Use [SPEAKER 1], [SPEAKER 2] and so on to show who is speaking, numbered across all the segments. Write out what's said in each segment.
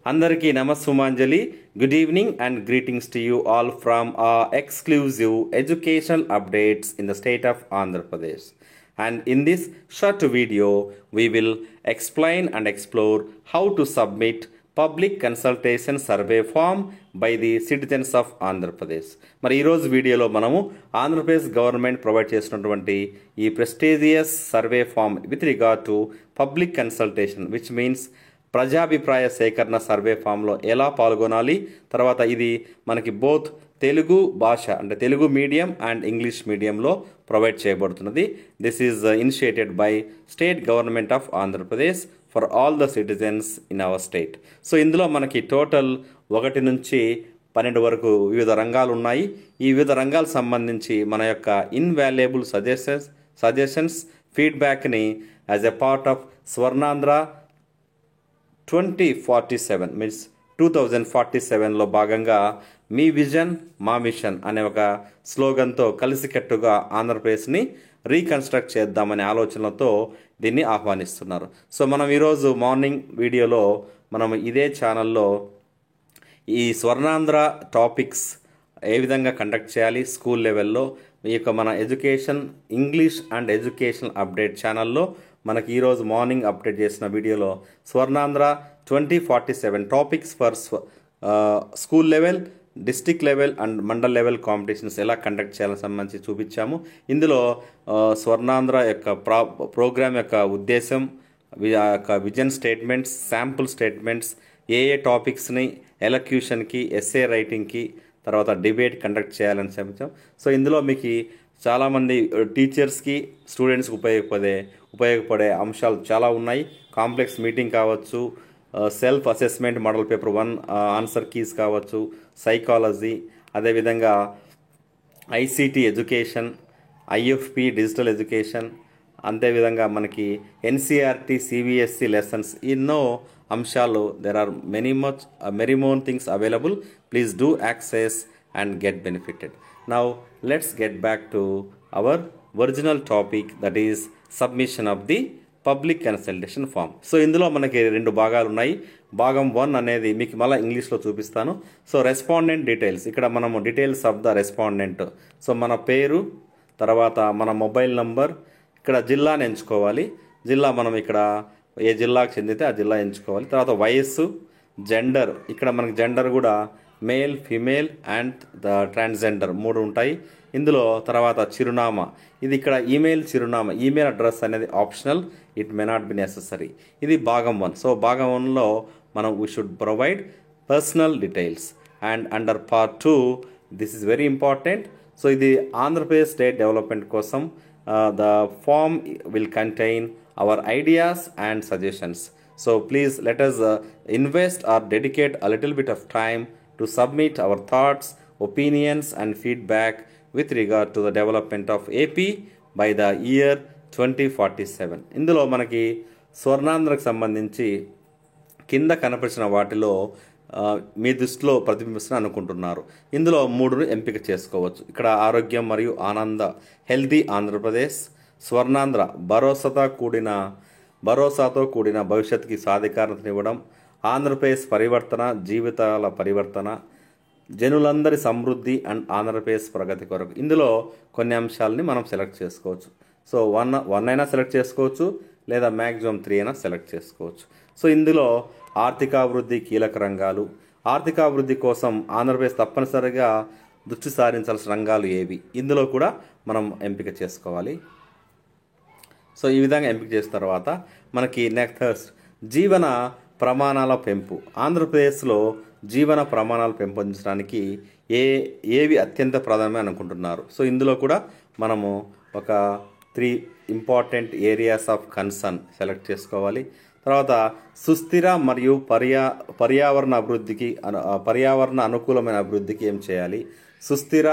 [SPEAKER 1] అందరికీ నమస్సుమాంజలి. Good evening and greetings to you all from our exclusive educational updates in the state of Andhra Pradesh. And in this short video, we will explain and explore how to submit public consultation survey form by the citizens of Andhra Pradesh. మరి ఈరోజు వీడియోలో మనము Andhra Pradesh government provide చేసినటువంటి ఈ prestigious survey form with regard to public consultation which means ప్రజాభిప్రాయ సేకరణ survey ఫామ్లో ఎలా పాల్గొనాలి, తర్వాత ఇది మనకి బోత్ తెలుగు భాష అంటే తెలుగు మీడియం అండ్ ఇంగ్లీష్ మీడియంలో provide చేయబడుతున్నది. This is initiated by state government of Andhra Pradesh for all the citizens in our state. So ఇందులో మనకి టోటల్ 1 నుంచి 12 వరకు వివిధ రంగాలు ఉన్నాయి. ఈ వివిధ రంగాలకు సంబంధించి మన యొక్క ఇన్వాల్యుయబుల్ సజెషన్స్ ఫీడ్బ్యాక్ని as a part of Swarnandhra 2047 means 2047లో భాగంగా మీ విజన్ మా మిషన్ అనే ఒక స్లోగన్తో కలిసికట్టుగా ఆంధ్రప్రదేశ్ని రీకన్స్ట్రక్ట్ చేద్దామనే ఆలోచనలతో దీన్ని ఆహ్వానిస్తున్నారు. సో మనం ఈరోజు మార్నింగ్ వీడియోలో మనం ఇదే ఛానల్లో ఈ స్వర్ణాంధ్ర టాపిక్స్ ఏ విధంగా కండక్ట్ చేయాలి స్కూల్ లెవెల్లో ఈ యొక్క మన education English and education update ఛానల్లో మనకి ఈరోజు మార్నింగ్ అప్డేట్ చేసిన వీడియోలో Swarnandhra 2047 topics for school level, district level and mandal level competitions ఎలా కండక్ట్ చేయాలని సంబంధించి చూపించాము. ఇందులో స్వర్ణాంధ్ర యొక్క ప్రోగ్రామ్ యొక్క ఉద్దేశం, యొక్క విజన్ స్టేట్మెంట్స్, శాంపుల్ స్టేట్మెంట్స్, ఏ టాపిక్స్ని ఎలక్యూషన్కి, ఎస్ఏ రైటింగ్కి, తర్వాత డిబేట్ కండక్ట్ చేయాలని చెప్పాం. సో ఇందులో మీకు చాలామంది టీచర్స్కి స్టూడెంట్స్కి ఉపయోగపడే అంశాలు చాలా ఉన్నాయి. కాంప్లెక్స్ మీటింగ్ కావచ్చు, self assessment model paper 1 answer keys కావచ్చు, సైకాలజీ, అదేవిధంగా ICT education, IFP digital education, అంతేవిధంగా మనకి ఎన్సిఆర్టీ సిబిఎస్సి లెసన్స్, ఎన్నో అంశాలు there are many more things available. Please do access and get benefited. Now let's get back to our original topic, that is submission of the public consultation form. So ఇందులో మనకి 2 భాగాలు ఉన్నాయి. భాగం 1 అనేది మీకు మళ్ళీ ఇంగ్లీష్లో చూపిస్తాను. సో రెస్పాండెంట్ డీటెయిల్స్, ఇక్కడ మనము details of the respondent, so మన పేరు, తర్వాత మన మొబైల్ నంబర్, ఇక్కడ జిల్లాని ఎంచుకోవాలి. జిల్లా మనం ఇక్కడ ఏ జిల్లాకు చెందితే ఆ జిల్లా ఎంచుకోవాలి. తర్వాత వయస్సు, జెండర్, ఇక్కడ మనకి జెండర్ కూడా male, female and the transgender 3 ఉంటాయి ఇందులో. తర్వాత చిరునామా, ఇది ఇక్కడ ఈమెయిల్ చిరునామా, ఈమెయిల్ అడ్రస్ అనేది optional, it may not be necessary. ఇది భాగం 1. సో భాగం 1లో మనం we should provide personal details. And under part 2 this is very important. So ఇది ఆంధ్రప్రదేశ్ స్టేట్ డెవలప్మెంట్ కోసం the form will contain our ideas and suggestions. So please let us invest or dedicate a little bit of time to submit our thoughts, opinions and feedback with regard to the development of AP by the year 2047. ఇందులో మనకి స్వర్ణాంధ్రకు సంబంధించి కింద కనపరిచిన వాటిలో మీ దృష్టిలో ప్రతిబింబిస్తున్న అనుకుంటున్నారు. ఇందులో 3 ఎంపిక చేసుకోవచ్చు. ఇక్కడ ఆరోగ్యం మరియు ఆనంద హెల్తీ ఆంధ్రప్రదేశ్, స్వర్ణాంధ్ర భరోసాతో కూడిన భవిష్యత్తుకి సాధికారతనివ్వడం, ఆంధ్రప్రదేశ్ పరివర్తన, జీవితాల పరివర్తన, జనులందరి సమృద్ధి అండ్ ఆంధ్రప్రదేశ్ ప్రగతి కొరకు. ఇందులో కొన్ని అంశాలని మనం సెలెక్ట్ చేసుకోవచ్చు. సో 1 అయినా సెలెక్ట్ చేసుకోవచ్చు, లేదా మ్యాక్సిమం 3 అయినా సెలెక్ట్ చేసుకోవచ్చు. సో ఇందులో ఆర్థికాభివృద్ధి కీలక రంగాలు, ఆర్థికాభివృద్ధి కోసం ఆంధ్రప్రదేశ్ తప్పనిసరిగా దృష్టి సారించాల్సిన రంగాలు ఏవి, ఇందులో కూడా మనం ఎంపిక చేసుకోవాలి. సో ఈ విధంగా ఎంపిక చేసిన తర్వాత మనకి నెక్స్ట్ జీవన ప్రమాణాల పెంపు. ఆంధ్రప్రదేశ్లో జీవన ప్రమాణాలు పెంపొందించడానికి ఏవి అత్యంత ప్రాధాన్యమే అనుకుంటున్నారు. సో ఇందులో కూడా మనము ఒక 3 important areas of concern select చేసుకోవాలి. తర్వాత సుస్థిర మరియు పర్యావరణ అనుకూలమైన అభివృద్ధికి ఏం చేయాలి, సుస్థిర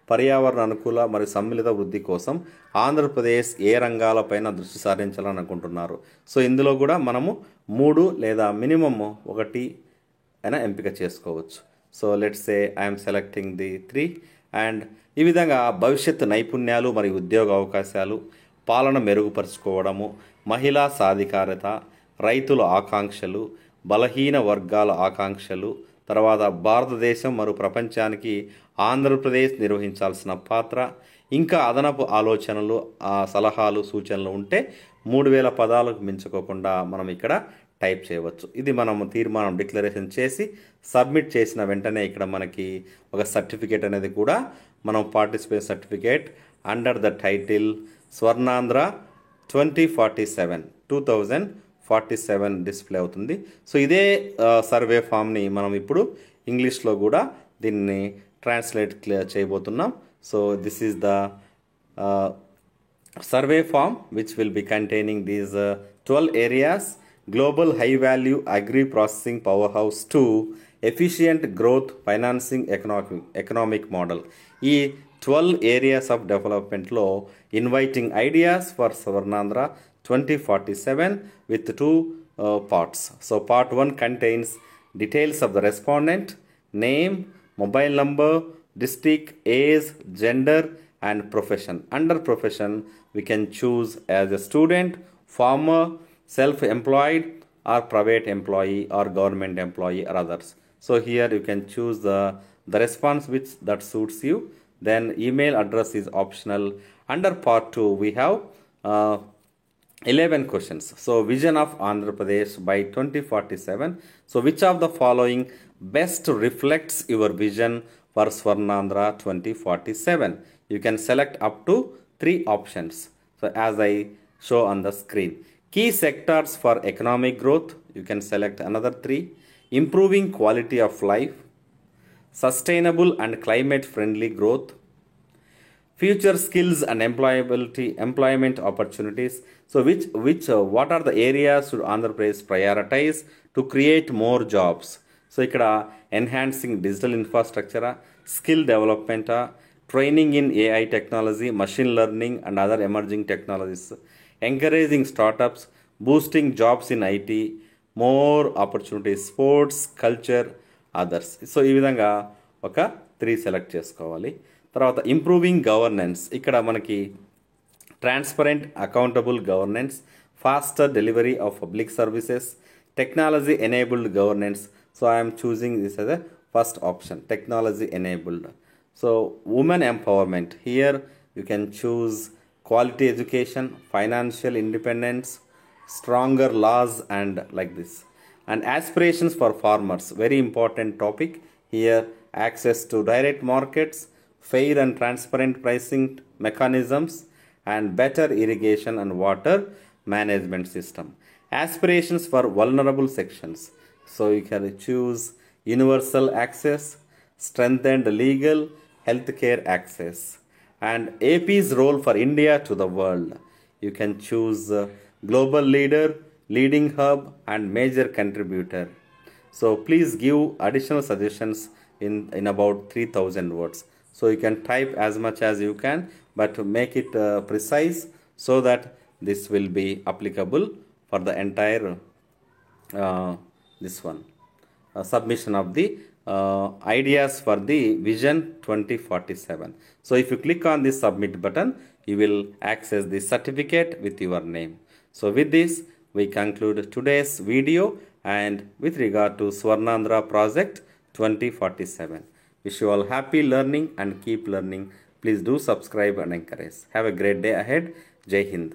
[SPEAKER 1] పర్యావరణ అనుకూల మరియు సమ్మిళిత వృద్ధి కోసం ఆంధ్రప్రదేశ్ ఏ రంగాలపైన దృష్టి సారించాలని అనుకుంటున్నారు. సో ఇందులో కూడా మనము 3 లేదా మినిమమ్ 1 అయినా ఎంపిక చేసుకోవచ్చు. So let's say I'm selecting the 3. And ఈ విధంగా భవిష్యత్తు నైపుణ్యాలు మరియు ఉద్యోగ అవకాశాలు, పాలన మెరుగుపరుచుకోవడము, మహిళా సాధికారత, రైతుల ఆకాంక్షలు, బలహీన వర్గాల ఆకాంక్షలు, తర్వాత భారతదేశం మరియు ప్రపంచానికి ఆంధ్రప్రదేశ్ నిర్వహించాల్సిన పాత్ర, ఇంకా అదనపు ఆలోచనలు, సలహాలు, సూచనలు ఉంటే 3000 పదాలకు మించుకోకుండా మనం ఇక్కడ టైప్ చేయవచ్చు. ఇది మనం తీర్మానం డిక్లరేషన్ చేసి సబ్మిట్ చేసిన వెంటనే ఇక్కడ మనకి ఒక సర్టిఫికేట్ అనేది కూడా మనం participate certificate under the title Swarnandhra 2047 display అవుతుంది. సో ఇదే సర్వే ఫామ్ని మనం ఇప్పుడు ఇంగ్లీష్లో కూడా దీన్ని ట్రాన్స్లేట్ చేయబోతున్నాం. So this is the survey form which will be containing these 12 areas: global high value agri processing powerhouse to efficient growth financing economic model. ఈ 12 areas of development లో inviting ideas for Swarnandhra 2047 with two parts. So part 1 contains details of the respondent, name, mobile number, district, age, gender and profession. Under profession we can choose as a student, farmer, self-employed or private employee or government employee or others. So here you can choose the response which that suits you. Then email address is optional. Under part 2 we have 11 questions. So vision of Andhra Pradesh by 2047. So which of the following best reflects your vision for Swarnandhra 2047? You can select up to 3 options. So as I show on the screen. Key sectors for economic growth, you can select another 3. Improving quality of life, sustainable and climate friendly growth, future skills and employment opportunities. So what are the areas should Andhra Pradesh prioritize to create more jobs? So ikkada enhancing digital infrastructure, skill development, training in AI technology, machine learning and other emerging technologies, encouraging startups, boosting jobs in IT, more opportunities, sports, culture, others. So ఈ విధంగా ఒక 3 select చేసుకోవాలి. తర్వాత improving governance, ఇక్కడ మనకి transparent accountable governance, faster delivery of public services, technology enabled governance. So I am choosing this as a first option, technology enabled. So women empowerment, here you can choose quality education, financial independence, stronger laws and like this. And aspirations for farmers, very important topic here, access to direct markets, fair and transparent pricing mechanisms and better irrigation and water management system. Aspirations for vulnerable sections, so you can choose universal access, strengthened legal healthcare access, and AP's role for India to the world. You can choose global leader, leading hub and major contributor. So please give additional suggestions in about 3000 words. So you can type as much as you can, but make it precise so that this will be applicable for the entire this one submission of the ideas for the vision 2047. So if you click on this submit button, you will access the certificate with your name. So with this we conclude today's video and with regard to Swarnandhra project 2047. Wish you all happy learning and keep learning. Please do subscribe and encourage. Have a great day ahead. Jai Hind.